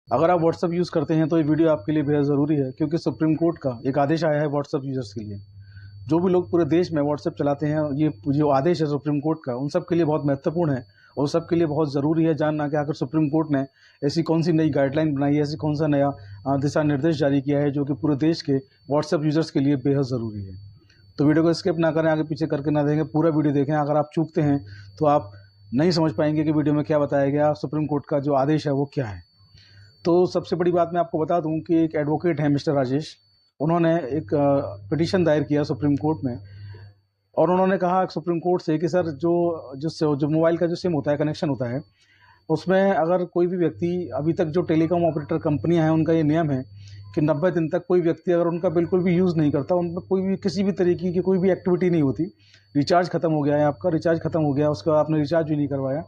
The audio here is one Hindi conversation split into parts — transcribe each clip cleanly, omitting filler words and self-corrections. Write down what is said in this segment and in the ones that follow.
अगर आप व्हाट्सअप यूज़ करते हैं तो ये वीडियो आपके लिए बेहद ज़रूरी है, क्योंकि सुप्रीम कोर्ट का एक आदेश आया है व्हाट्सअप यूज़र्स के लिए। जो भी लोग पूरे देश में व्हाट्सअप चलाते हैं, ये जो आदेश है सुप्रीम कोर्ट का, उन सब के लिए बहुत महत्वपूर्ण है और सब के लिए बहुत ज़रूरी है जानना कि आखिर सुप्रीम कोर्ट ने ऐसी कौन सी नई गाइडलाइन बनाई है, ऐसी कौन सा नया दिशा निर्देश जारी किया है जो कि पूरे देश के व्हाट्सअप यूज़र्स के लिए बेहद ज़रूरी है। तो वीडियो को स्किप ना करें, आगे पीछे करके ना देखें, पूरा वीडियो देखें। अगर आप चूकते हैं तो आप नहीं समझ पाएंगे कि वीडियो में क्या बताया गया, सुप्रीम कोर्ट का जो आदेश है वो क्या है। तो सबसे बड़ी बात मैं आपको बता दूं कि एक एडवोकेट है मिस्टर राजेश, उन्होंने एक पिटीशन दायर किया सुप्रीम कोर्ट में और उन्होंने कहा सुप्रीम कोर्ट से कि सर जो मोबाइल का जो सिम होता है, कनेक्शन होता है, उसमें अगर कोई भी व्यक्ति, अभी तक जो टेलीकॉम ऑपरेटर कंपनियां हैं उनका ये नियम है कि 90 दिन तक कोई व्यक्ति अगर उनका बिल्कुल भी यूज़ नहीं करता, उनमें कोई भी किसी भी तरीके की कोई भी एक्टिविटी नहीं होती, रिचार्ज खत्म हो गया है आपका, रिचार्ज खत्म हो गया, उसका आपने रिचार्ज भी नहीं करवाया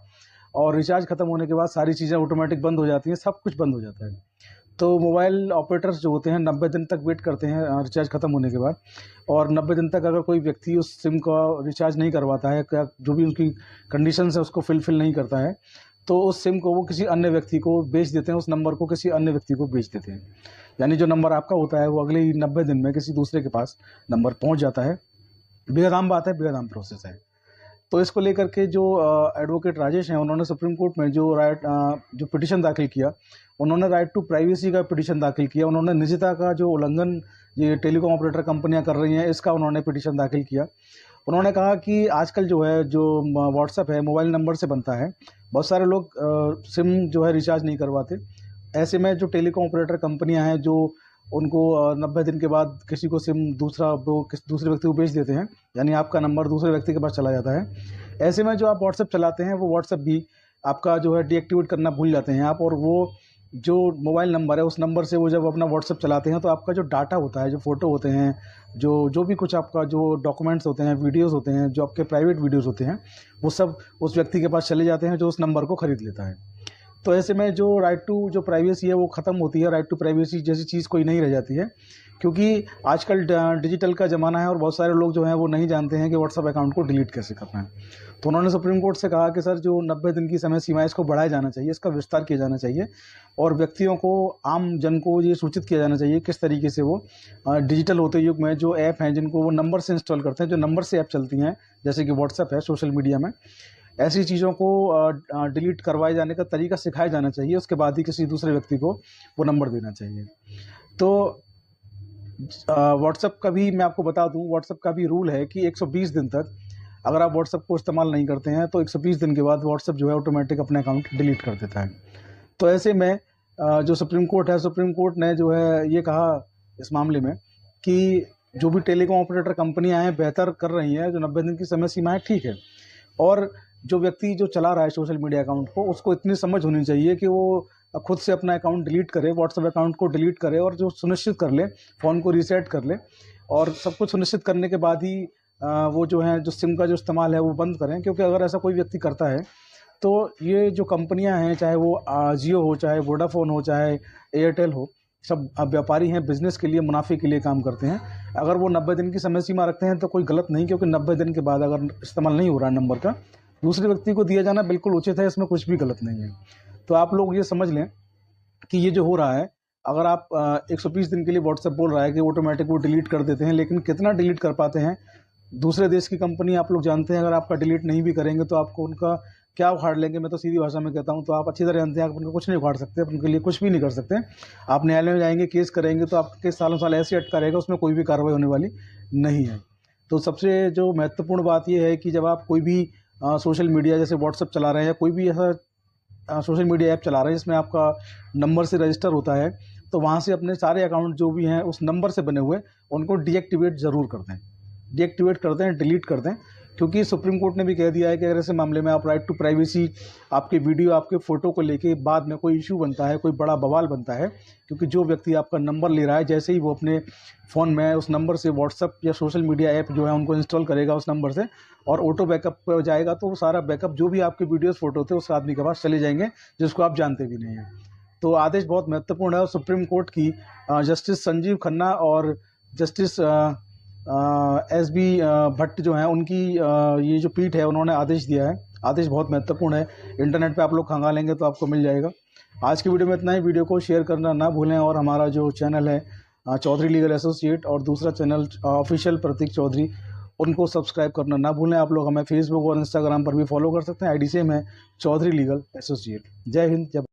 और रिचार्ज खत्म होने के बाद सारी चीज़ें ऑटोमेटिक बंद हो जाती हैं, सब कुछ बंद हो जाता है। तो मोबाइल ऑपरेटर्स जो होते हैं 90 दिन तक वेट करते हैं रिचार्ज खत्म होने के बाद, और 90 दिन तक अगर कोई व्यक्ति उस सिम का रिचार्ज नहीं करवाता है, क्या जो भी उनकी कंडीशंस है उसको फिल नहीं करता है, तो उस सिम को वो किसी अन्य व्यक्ति को बेच देते हैं, उस नंबर को किसी अन्य व्यक्ति को बेच देते हैं। यानी जो नंबर आपका होता है वो अगले ही 90 दिन में किसी दूसरे के पास नंबर पहुंच जाता है। बेहद आम बात है, बेहद आम प्रोसेस है। तो इसको लेकर के जो एडवोकेट राजेश हैं, उन्होंने सुप्रीम कोर्ट में जो पिटीशन दाखिल किया, उन्होंने राइट टू प्राइवेसी का पिटीशन दाखिल किया। उन्होंने निजता का जो उल्लंघन ये टेलीकॉम ऑपरेटर कंपनियां कर रही हैं, इसका उन्होंने पिटीशन दाखिल किया। उन्होंने कहा कि आजकल जो है जो व्हाट्सअप है मोबाइल नंबर से बनता है, बहुत सारे लोग सिम जो है रिचार्ज नहीं करवाते। ऐसे में जो टेलीकॉम ऑपरेटर कंपनियां हैं जो उनको 90 दिन के बाद किसी को सिम दूसरे व्यक्ति को बेच देते हैं, यानी आपका नंबर दूसरे व्यक्ति के पास चला जाता है। ऐसे में जो आप व्हाट्सएप चलाते हैं वो व्हाट्सएप भी आपका जो है डीएक्टिवेट करना भूल जाते हैं आप, और वो जो मोबाइल नंबर है उस नंबर से वो जब अपना व्हाट्सएप चलाते हैं तो आपका जो डाटा होता है, जो फ़ोटो होते हैं, जो भी कुछ आपका जो डॉक्यूमेंट्स होते हैं, वीडियोज़ होते हैं, जो आपके प्राइवेट वीडियोज़ होते हैं, वो सब उस व्यक्ति के पास चले जाते हैं जो उस नंबर को ख़रीद लेता है। तो ऐसे में जो राइट टू जो प्राइवेसी है वो ख़त्म होती है, राइट टू प्राइवेसी जैसी चीज़ कोई नहीं रह जाती है, क्योंकि आजकल डिजिटल का ज़माना है और बहुत सारे लोग जो हैं वो नहीं जानते हैं कि व्हाट्सएप अकाउंट को डिलीट कैसे करना है। तो उन्होंने सुप्रीम कोर्ट से कहा कि सर जो 90 दिन की समय सीमा है इसको बढ़ाया जाना चाहिए, इसका विस्तार किया जाना चाहिए और व्यक्तियों को, आम जन को ये सूचित किया जाना चाहिए किस तरीके से वो डिजिटल होते युग में जो ऐप हैं जिनको वो नंबर से इंस्टॉल करते हैं, जो नंबर से ऐप चलती हैं जैसे कि व्हाट्सएप है सोशल मीडिया में, ऐसी चीज़ों को डिलीट करवाए जाने का तरीका सिखाया जाना चाहिए, उसके बाद ही किसी दूसरे व्यक्ति को वो नंबर देना चाहिए। तो व्हाट्सएप का भी मैं आपको बता दूं, व्हाट्सएप का भी रूल है कि 120 दिन तक अगर आप व्हाट्सएप को इस्तेमाल नहीं करते हैं तो 120 दिन के बाद व्हाट्सएप जो है ऑटोमेटिक अपने अकाउंट डिलीट कर देता है। तो ऐसे में जो सुप्रीम कोर्ट है, सुप्रीम कोर्ट ने जो है ये कहा इस मामले में कि जो भी टेलीकॉम ऑपरेटर कंपनियां हैं बेहतर कर रही हैं, जो 90 दिन की समय सीमा है ठीक है, और जो व्यक्ति जो चला रहा है सोशल मीडिया अकाउंट को उसको इतनी समझ होनी चाहिए कि वो खुद से अपना अकाउंट डिलीट करे, व्हाट्सएप अकाउंट को डिलीट करे और जो सुनिश्चित कर ले, फ़ोन को रीसेट कर ले और सब कुछ सुनिश्चित करने के बाद ही वो जो है जो सिम का जो इस्तेमाल है वो बंद करें। क्योंकि अगर ऐसा कोई व्यक्ति करता है तो ये जो कंपनियां हैं, चाहे वो जियो हो, चाहे वोडाफोन हो, चाहे एयरटेल हो, सब व्यापारी हैं, बिजनेस के लिए, मुनाफे के लिए काम करते हैं। अगर वो 90 दिन की समय सीमा रखते हैं तो कोई गलत नहीं, क्योंकि 90 दिन के बाद अगर इस्तेमाल नहीं हो रहा है नंबर का, दूसरे व्यक्ति को दिया जाना बिल्कुल उचित है, इसमें कुछ भी गलत नहीं है। तो आप लोग ये समझ लें कि ये जो हो रहा है, अगर आप 120 दिन के लिए व्हाट्सएप बोल रहा है कि ऑटोमेटिक वो डिलीट कर देते हैं, लेकिन कितना डिलीट कर पाते हैं दूसरे देश की कंपनी आप लोग जानते हैं। अगर आपका डिलीट नहीं भी करेंगे तो आपको उनका क्या उखाड़ लेंगे, मैं तो सीधी भाषा में कहता हूं। तो आप अच्छी तरह जानते हैं आप उनका कुछ नहीं उखाड़ सकते, उनके लिए कुछ भी नहीं कर सकते। आप न्यायालय में जाएंगे, केस करेंगे तो आपका केस सालों साल ऐसे अटका रहेगा, उसमें कोई भी कार्रवाई होने वाली नहीं है। तो सबसे जो महत्वपूर्ण बात यह है कि जब आप कोई भी सोशल मीडिया जैसे व्हाट्सएप चला रहे हैं या कोई भी ऐसा सोशल मीडिया ऐप चला रहे हैं जिसमें आपका नंबर से रजिस्टर होता है, तो वहाँ से अपने सारे अकाउंट जो भी हैं उस नंबर से बने हुए उनको डीएक्टिवेट ज़रूर कर दें, डीएक्टिवेट कर दें, डिलीट कर दें। क्योंकि सुप्रीम कोर्ट ने भी कह दिया है कि अगर ऐसे मामले में आप राइट टू प्राइवेसी, आपके वीडियो, आपके फ़ोटो को लेके बाद में कोई इशू बनता है, कोई बड़ा बवाल बनता है, क्योंकि जो व्यक्ति आपका नंबर ले रहा है जैसे ही वो अपने फ़ोन में उस नंबर से व्हाट्सअप या सोशल मीडिया ऐप जो है उनको इंस्टॉल करेगा उस नंबर से और ऑटो बैकअप पर जाएगा, तो वो सारा बैकअप जो भी आपके वीडियोज़ फ़ोटो थे उस आदमी के पास चले जाएंगे जिसको आप जानते भी नहीं हैं। तो आदेश बहुत महत्वपूर्ण है और सुप्रीम कोर्ट की जस्टिस संजीव खन्ना और जस्टिस एस.बी. भट्ट जो हैं उनकी ये जो पीठ है उन्होंने आदेश दिया है। आदेश बहुत महत्वपूर्ण है, इंटरनेट पे आप लोग खंगालेंगे तो आपको मिल जाएगा। आज की वीडियो में इतना ही। वीडियो को शेयर करना ना भूलें और हमारा जो चैनल है चौधरी लीगल एसोसिएट और दूसरा चैनल ऑफिशियल प्रतीक चौधरी, उनको सब्सक्राइब करना ना भूलें। आप लोग हमें फेसबुक और इंस्टाग्राम पर भी फॉलो कर सकते हैं। आईडी सेम है, चौधरी लीगल एसोसिएट। जय हिंद, जय